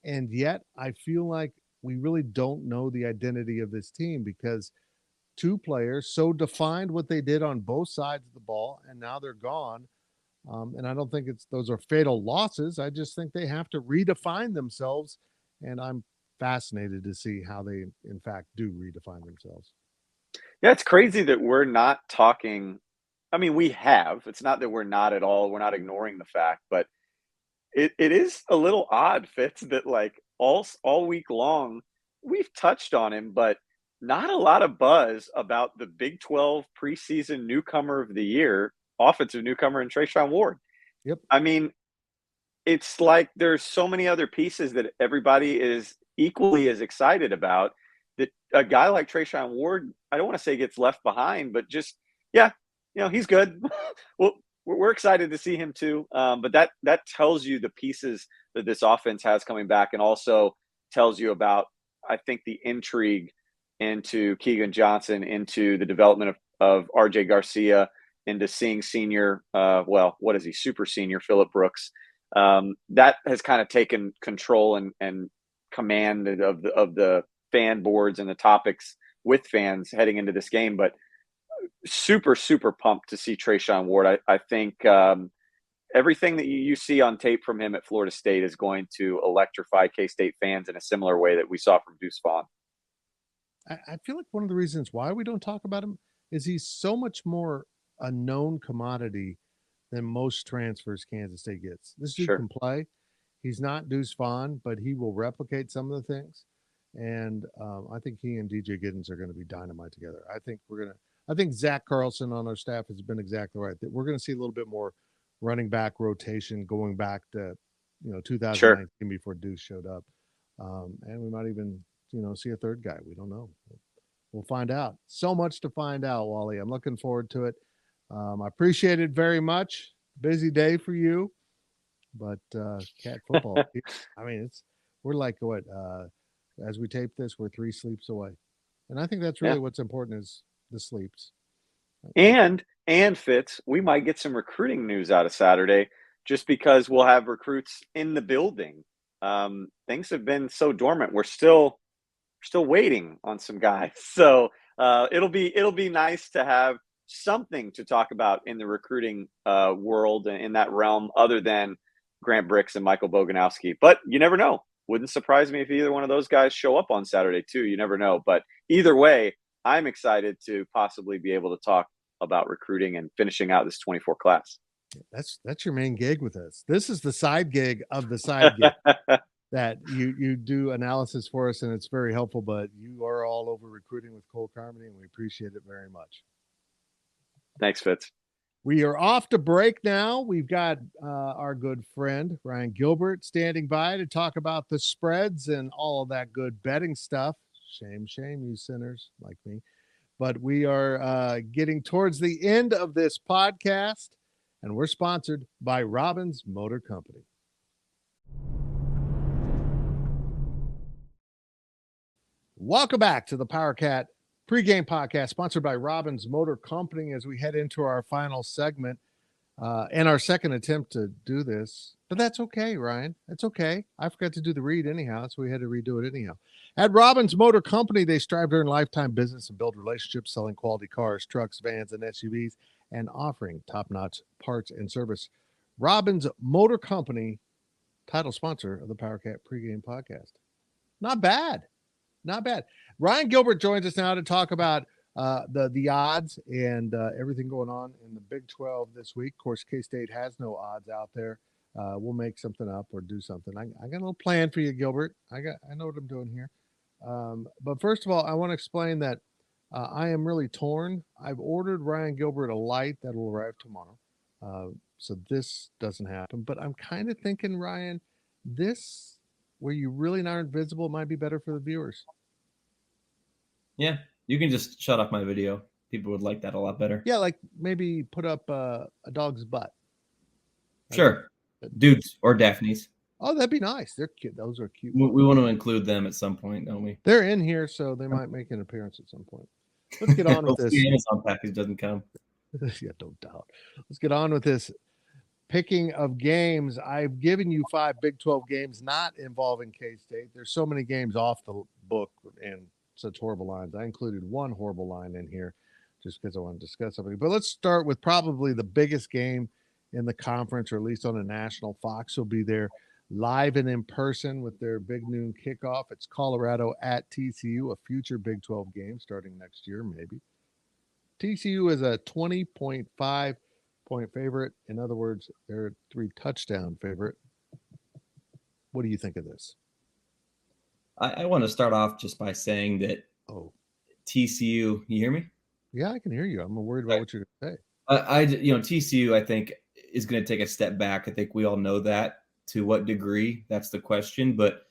and yet I feel like we really don't know the identity of this team, because 2 players so defined what they did on both sides of the ball, and now they're gone. And I don't think those are fatal losses. I just think they have to redefine themselves, and I'm fascinated to see how they, in fact, do redefine themselves. Yeah, it's crazy that we're not talking. I mean, we have. It's not that we're not at all. We're not ignoring the fact, but it is a little odd, Fitz, that like all week long we've touched on him, but not a lot of buzz about the Big 12 preseason newcomer of the year, offensive newcomer, in Trayshawn Ward. Yep. I mean, it's like there's so many other pieces that everybody is equally as excited about, that a guy like Trayshawn Ward, I don't want to say gets left behind, but just, yeah, he's good. Well, we're excited to see him too. But that tells you the pieces that this offense has coming back, and also tells you about, I think, the intrigue into Keegan Johnson, into the development of RJ Garcia, into seeing senior, what is he, super senior, Phillip Brooks. That has kind of taken control and command of the fan boards and the topics with fans heading into this game. But super, super pumped to see Trayshawn Ward. I think everything that you see on tape from him at Florida State is going to electrify K-State fans in a similar way that we saw from Deuce Vaughn. I feel like one of the reasons why we don't talk about him is he's so much more a known commodity than most transfers Kansas State gets. This dude can play. He's not Deuce Vaughn, but he will replicate some of the things. And I think he and DJ Giddens are going to be dynamite together. I think we're going to I think Zach Carlson on our staff has been exactly right. That we're going to see a little bit more running back rotation going back to, 2019 Sure. before Deuce showed up. And we might even, see a third guy. We don't know. We'll find out. So much to find out, Wally. I'm looking forward to it. I appreciate it very much. Busy day for you, but cat football. I mean, we're like what? As we tape this, we're 3 sleeps away, and I think that's really Yeah. what's important is the sleeps. And Fitz, we might get some recruiting news out of Saturday just because we'll have recruits in the building. Things have been so dormant. We're still waiting on some guys. So it'll be nice to have something to talk about in the recruiting world in that realm other than Grant Bricks and Michael Boganowski. But you never know. Wouldn't surprise me if either one of those guys show up on Saturday too. You never know. But either way, I'm excited to possibly be able to talk about recruiting and finishing out this 24 class. That's your main gig with us. This is the side gig of the side gig. That you do analysis for us, and it's very helpful, but you are all over recruiting with Cole Carmody, and we appreciate it very much. Thanks, Fitz. We are off to break now. We've got our good friend, Ryan Gilbert, standing by to talk about the spreads and all of that good betting stuff. Shame, you sinners like me. But we are getting towards the end of this podcast, and we're sponsored by Robbins Motor Company. Welcome back to the Powercat pregame podcast, sponsored by Robbins Motor Company, as we head into our final segment and our second attempt to do this. But that's okay, Ryan. That's okay. I forgot to do the read anyhow, so we had to redo it anyhow. At Robbins Motor Company, they strive to earn lifetime business and build relationships, selling quality cars, trucks, vans, and SUVs, and offering top-notch parts and service. Robbins Motor Company, title sponsor of the Powercat pregame podcast. Not bad. Not bad. Ryan Gilbert joins us now to talk about the odds and everything going on in the Big 12 this week. Of course, K-State has no odds out there. We'll make something up or do something. I got a little plan for you, Gilbert. I know what I'm doing here. But first of all, I want to explain that I am really torn. I've ordered Ryan Gilbert a light that will arrive tomorrow. So this doesn't happen. But I'm kind of thinking, Ryan, this where you really aren't visible might be better for the viewers. Yeah, you can just shut off my video. People would like that a lot better. Yeah, like maybe put up a dog's butt. Sure. Dudes or Daphne's. Oh, that'd be nice. They're cute. Those are cute. We want to include them at some point, don't we? They're in here, so they might make an appearance at some point. Let's get on with this. The Amazon package doesn't come. Yeah, don't doubt. Let's get on with this picking of games. I've given you 5 Big 12 games not involving K-State. There's so many games off the book and such horrible lines. I included one horrible line in here just because I want to discuss something. But let's start with probably the biggest game in the conference, or at least on a national. Fox will be there live and in person with their big noon kickoff. It's Colorado at TCU, a future Big 12 game starting next year, maybe. TCU is a 20.5 point favorite. In other words, they're a 3 touchdown favorite. What do you think of this? I want to start off just by saying that TCU, you hear me? Yeah, I can hear you. I'm worried about what you're going to say. TCU, I think, is going to take a step back. I think we all know that. To what degree? That's the question. But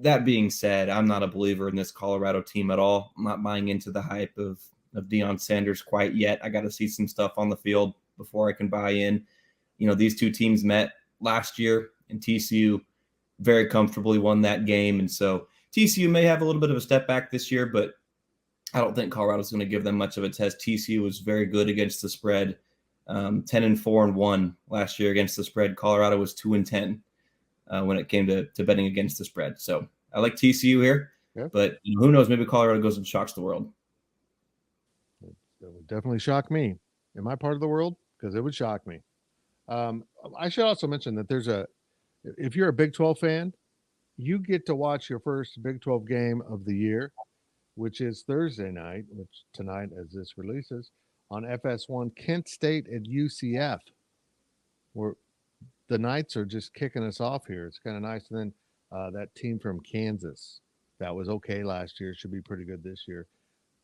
that being said, I'm not a believer in this Colorado team at all. I'm not buying into the hype of Deion Sanders quite yet. I got to see some stuff on the field before I can buy in. These two teams met last year, and TCU very comfortably won that game. And so TCU may have a little bit of a step back this year, but I don't think Colorado's going to give them much of a test. TCU was very good against the spread, 10-4-1 last year against the spread. Colorado was 2-10 when it came to betting against the spread. So I like TCU here, but who knows? Maybe Colorado goes and shocks the world. It would definitely shock me. In my part of the world, because it would shock me. I should also mention that if you're a Big 12 fan, you get to watch your first Big 12 game of the year, which is Thursday night, which tonight, as this releases, on FS1, Kent State at UCF, where the Knights are just kicking us off here. It's kind of nice. And then that team from Kansas that was okay last year should be pretty good this year.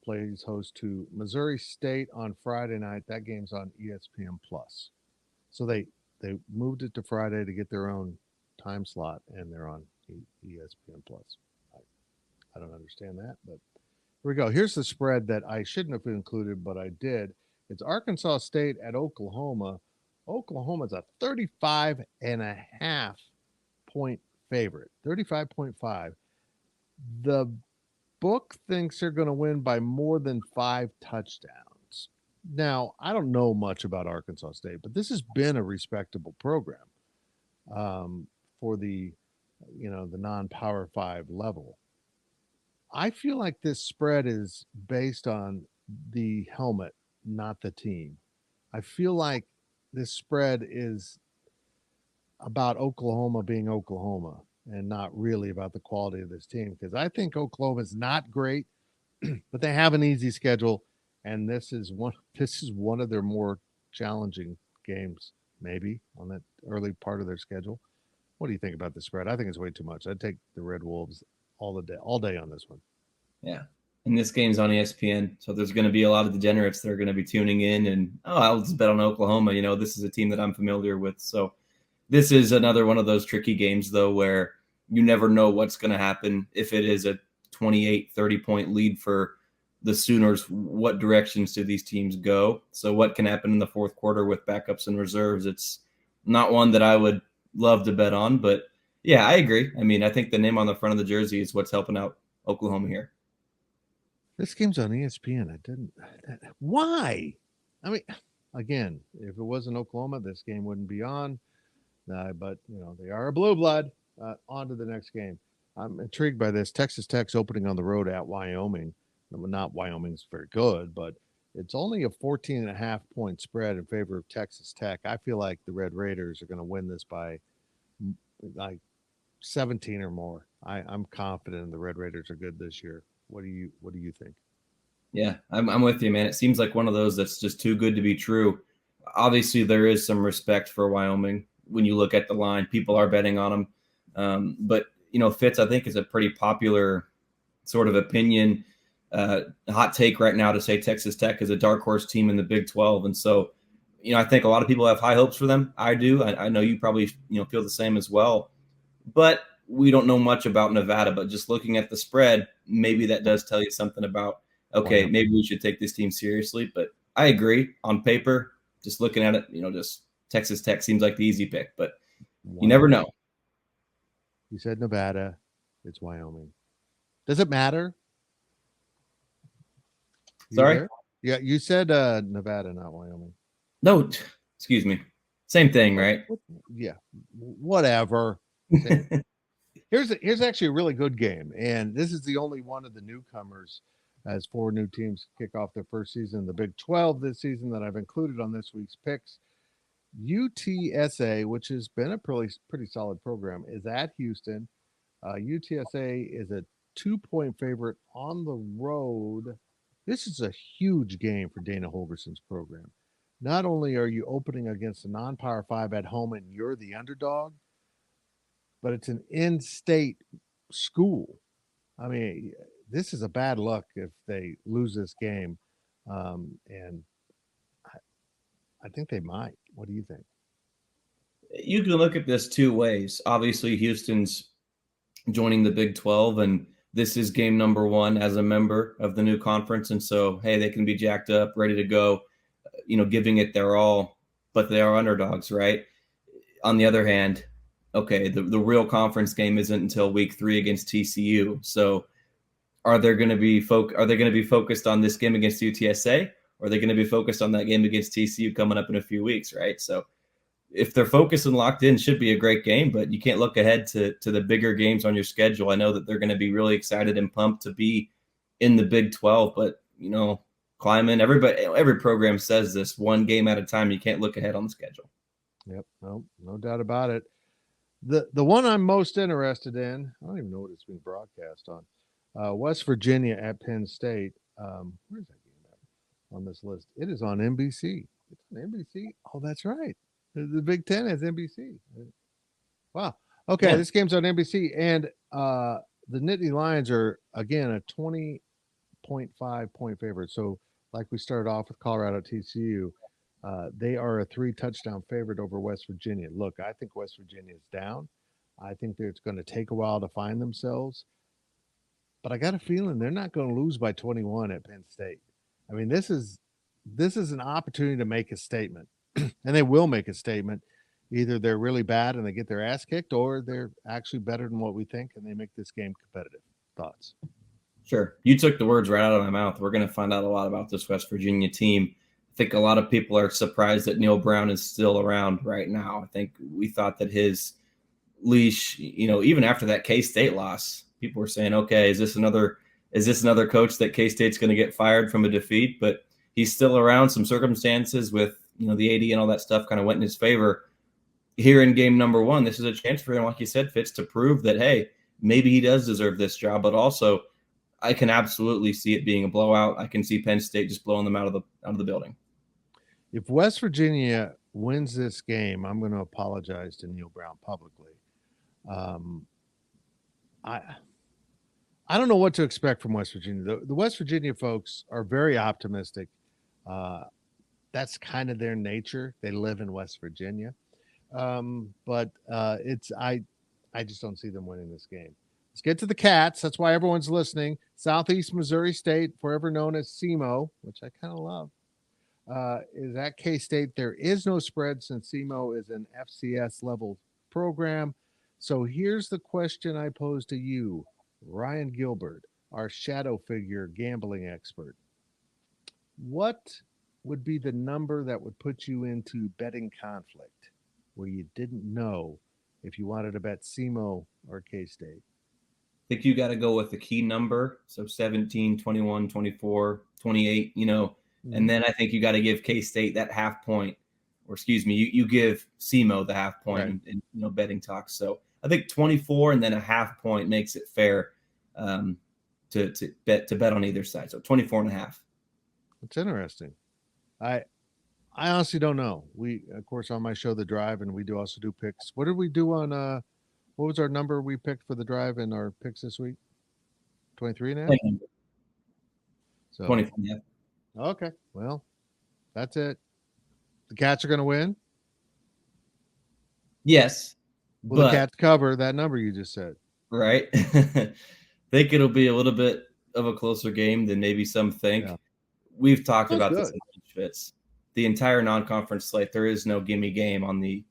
plays host to Missouri State on Friday night. That game's on ESPN Plus. So they moved it to Friday to get their own time slot, and they're on ESPN Plus. I don't understand that, but here we go. Here's the spread that I shouldn't have included, but I did. It's Arkansas State at Oklahoma. Oklahoma's a 35.5 point favorite, 35.5. The book thinks they're going to win by more than 5 touchdowns. Now, I don't know much about Arkansas State, but this has been a respectable program for the non-Power 5 level. I feel like this spread is based on the helmet, not the team. I feel like this spread is about Oklahoma being Oklahoma and not really about the quality of this team, because I think Oklahoma is not great, but they have an easy schedule, and this is one of their more challenging games, maybe on that early part of their schedule. What do you think about the spread? I think it's way too much. I'd take the Red Wolves all day on this one. Yeah. And this game's on ESPN, so there's going to be a lot of degenerates that are going to be tuning in and, I'll just bet on Oklahoma. This is a team that I'm familiar with. So this is another one of those tricky games, though, where you never know what's going to happen. If it is a 28, 30-point lead for the Sooners, what directions do these teams go? So what can happen in the fourth quarter with backups and reserves? It's not one that I would love to bet on, but yeah, I agree. I mean, I think the name on the front of the jersey is what's helping out Oklahoma here. This game's on ESPN. Why? I mean, again, if it wasn't Oklahoma, this game wouldn't be on. But they are a blue blood. On to the next game. I'm intrigued by this. Texas Tech's opening on the road at Wyoming. Not Wyoming's very good, but it's only a 14.5 point spread in favor of Texas Tech. I feel like the Red Raiders are going to win this by like 17 or more. I'm confident the Red Raiders are good this year. What do you think? Yeah, I'm with you, man. It seems like one of those that's just too good to be true. Obviously, there is some respect for Wyoming when you look at the line. People are betting on them. But, Fitz, I think, is a pretty popular sort of opinion, hot take right now to say Texas Tech is a dark horse team in the Big 12. And so, I think a lot of people have high hopes for them. I do. I know you probably, feel the same as well. But we don't know much about Nevada. But just looking at the spread, maybe that does tell you something about, okay, maybe we should take this team seriously. But I agree. On paper, just looking at it, just Texas Tech seems like the easy pick. But you never know. You said Nevada. It's Wyoming. Does it matter? Sorry? Yeah, you said Nevada, not Wyoming. No, excuse me. Same thing, right? Yeah, whatever. Here's actually a really good game, and this is the only one of the newcomers as 4 new teams kick off their first season in the Big 12 this season that I've included on this week's picks. UTSA, which has been a pretty solid program, is at Houston. UTSA is a 2-point favorite on the road. This is a huge game for Dana Holgerson's program. Not only are you opening against a non-Power 5 at home and you're the underdog, but it's an in-state school. I mean, this is a bad luck if they lose this game. And I think they might. What do you think? You can look at this 2 ways. Obviously, Houston's joining the Big 12, and this is game number 1 as a member of the new conference. And so, hey, they can be jacked up, ready to go, giving it their all, but they are underdogs, right? On the other hand, okay, the real conference game isn't until week 3 against TCU. So are they going to be focused on this game against UTSA, or are they going to be focused on that game against TCU coming up in a few weeks, right? So if they're focused and locked in, should be a great game, but you can't look ahead to the bigger games on your schedule. I know that they're going to be really excited and pumped to be in the Big 12, but, climbing, every program says this, 1 game at a time. You can't look ahead on the schedule. Yep, no doubt about it. The one I'm most interested in, I don't even know what it's being broadcast on, West Virginia at Penn State. Where's that game at on this list? It is on NBC. It's on NBC. Oh, that's right. The Big Ten has NBC. Wow. Okay, yeah. This game's on NBC, and the Nittany Lions are, again, a 20 0.5 point favorite. So, like we started off with Colorado at TCU, they are a 3 touchdown favorite over West Virginia. Look, I think West Virginia is down. I think that it's going to take a while to find themselves, but I got a feeling they're not going to lose by 21 at Penn State. I mean, this is an opportunity to make a statement, and they will make a statement. Either they're really bad and they get their ass kicked, or they're actually better than what we think and they make this game competitive. Thoughts? Sure. You took the words right out of my mouth. We're going to find out a lot about this West Virginia team. I think a lot of people are surprised that Neil Brown is still around right now. I think we thought that his leash, even after that K-State loss, people were saying, okay, is this another coach that K-State's going to get fired from a defeat? But he's still around. Some circumstances with, the AD and all that stuff kind of went in his favor. Here in game number 1, this is a chance for him, like you said, Fitz, to prove that, hey, maybe he does deserve this job, but also I can absolutely see it being a blowout. I can see Penn State just blowing them out of the building. If West Virginia wins this game, I'm going to apologize to Neil Brown publicly. I don't know what to expect from West Virginia. The West Virginia folks are very optimistic. That's kind of their nature. They live in West Virginia. But I just don't see them winning this game. Let's get to the Cats. That's why everyone's listening. Southeast Missouri State, forever known as SEMO, which I kind of love, is at K-State. There is no spread since SEMO is an FCS level program. So here's the question I pose to you, Ryan Gilbert, our shadow figure gambling expert. What would be the number that would put you into betting conflict where you didn't know if you wanted to bet SEMO or K-State? I think you got to go with the key number. So 17, 21, 24, 28, and then I think you got to give K-State that half point, or excuse me, you give SEMO the half point in betting talks. So I think 24 and then a half point makes it fair to bet on either side. So 24 and a half. That's interesting. I honestly don't know. We, of course, on my show, The Drive, and we do also do picks. What did we do on, what was our number we picked for The Drive in our picks this week? 23 and a half? So, 24 and a half. Okay. Well, that's it. The Cats are going to win. Yes. Will the Cats cover that number you just said? Right. Think it'll be a little bit of a closer game than maybe some think. Yeah. We've talked about this in Fitz. The entire non-conference slate, there is no gimme game on the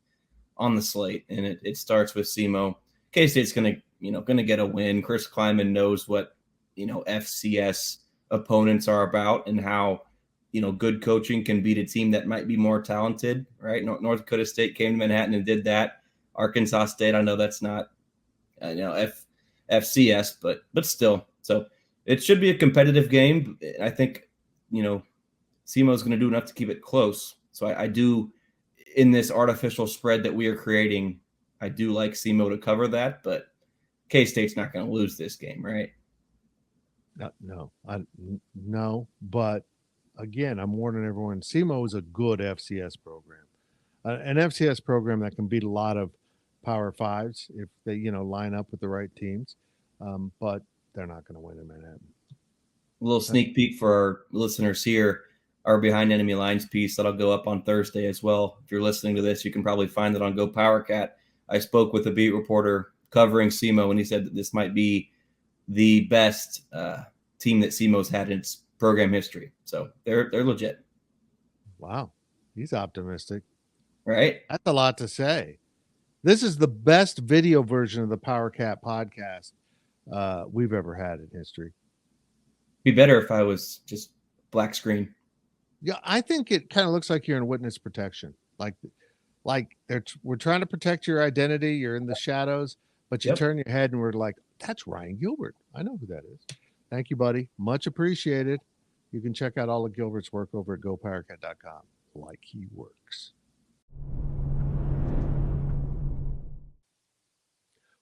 slate, and it starts with SEMO. K-State's gonna get a win. Chris Kleiman knows what FCS opponents are about and how good coaching can beat a team that might be more talented. Right? North Dakota State came to Manhattan and did that. Arkansas State, I know that's not FCS, but still. So it should be a competitive game. I think SEMO is going to do enough to keep it close. So I do, in this artificial spread that we are creating, I do like SEMO to cover that, but K-State's not going to lose this game, right? No. But again, I'm warning everyone, SEMO is a good FCS program, an FCS program that can beat a lot of Power Fives if they, line up with the right teams. But they're not going to win in Manhattan. A little sneak peek for our listeners here. Our Behind Enemy Lines piece that'll go up on Thursday as well. If you're listening to this, you can probably find it on Go Powercat. I spoke with a beat reporter covering SEMO, and he said that this might be the best team that SEMO's had in its program history. So they're legit. Wow. He's optimistic. Right? That's a lot to say. This is the best video version of the Powercat podcast we've ever had in history. Be better if I was just black screen. Yeah, I think it kind of looks like you're in witness protection. Like we're trying to protect your identity. You're in the shadows, but you turn your head and we're like, that's Ryan Gilbert. I know who that is. Thank you, buddy. Much appreciated. You can check out all of Gilbert's work over at gopowercat.com. Like he works.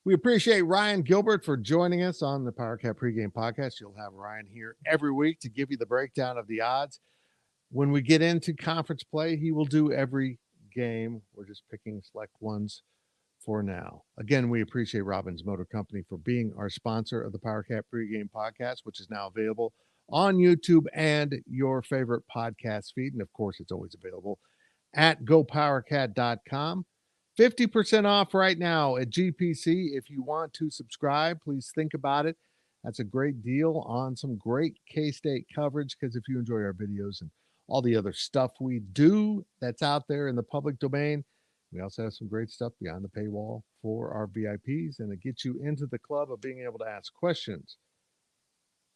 We appreciate Ryan Gilbert for joining us on the Powercat Pregame Podcast. You'll have Ryan here every week to give you the breakdown of the odds. When we get into conference play, he will do every game. We're just picking select ones for now. Again, we appreciate Robbins Motor Company for being our sponsor of the Powercat Pregame Podcast, which is now available on YouTube and your favorite podcast feed. And of course, it's always available at gopowercat.com. 50% off right now at GPC. If you want to subscribe, please think about it. That's a great deal on some great K-State coverage, because if you enjoy our videos and all the other stuff we do that's out there in the public domain, we also have some great stuff behind the paywall for our VIPs, and it gets you into the club of being able to ask questions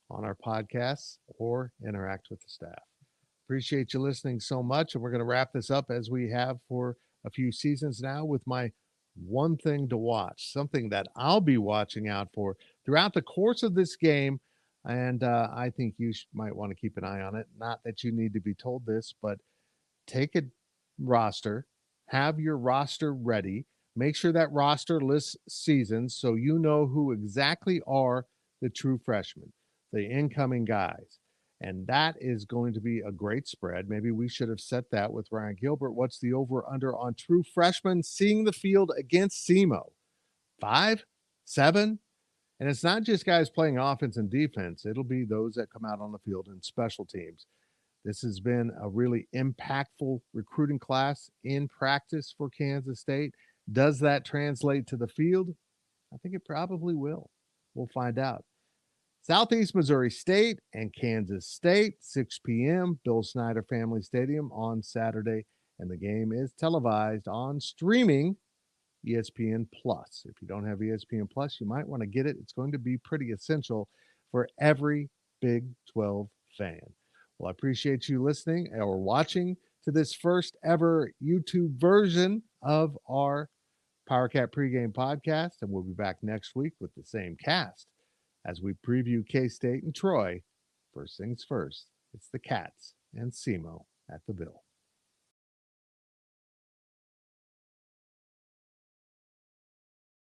on our podcasts or interact with the staff. Appreciate you listening so much, and we're going to wrap this up as we have for a few seasons now with my one thing to watch, something that I'll be watching out for throughout the course of this game. And I think you might want to keep an eye on it. Not that you need to be told this, but take a roster, have your roster ready, make sure that roster lists seasons so you know who exactly are the true freshmen, the incoming guys. And that is going to be a great spread. Maybe we should have set that with Ryan Gilbert. What's the over-under on true freshmen seeing the field against SEMO? 5, 7? And it's not just guys playing offense and defense. It'll be those that come out on the field in special teams. This has been a really impactful recruiting class in practice for Kansas State. Does that translate to the field? I think it probably will. We'll find out. Southeast Missouri State and Kansas State, 6 p.m., Bill Snyder Family Stadium on Saturday. And the game is televised on streaming ESPN Plus. If you don't have ESPN Plus, you might want to get it. It's going to be pretty essential for every Big 12 fan. Well, I appreciate you listening or watching to this first ever YouTube version of our Powercat pregame podcast. And we'll be back next week with the same cast as we preview K-State and Troy. First things first, it's the Cats and SEMO at the Bill.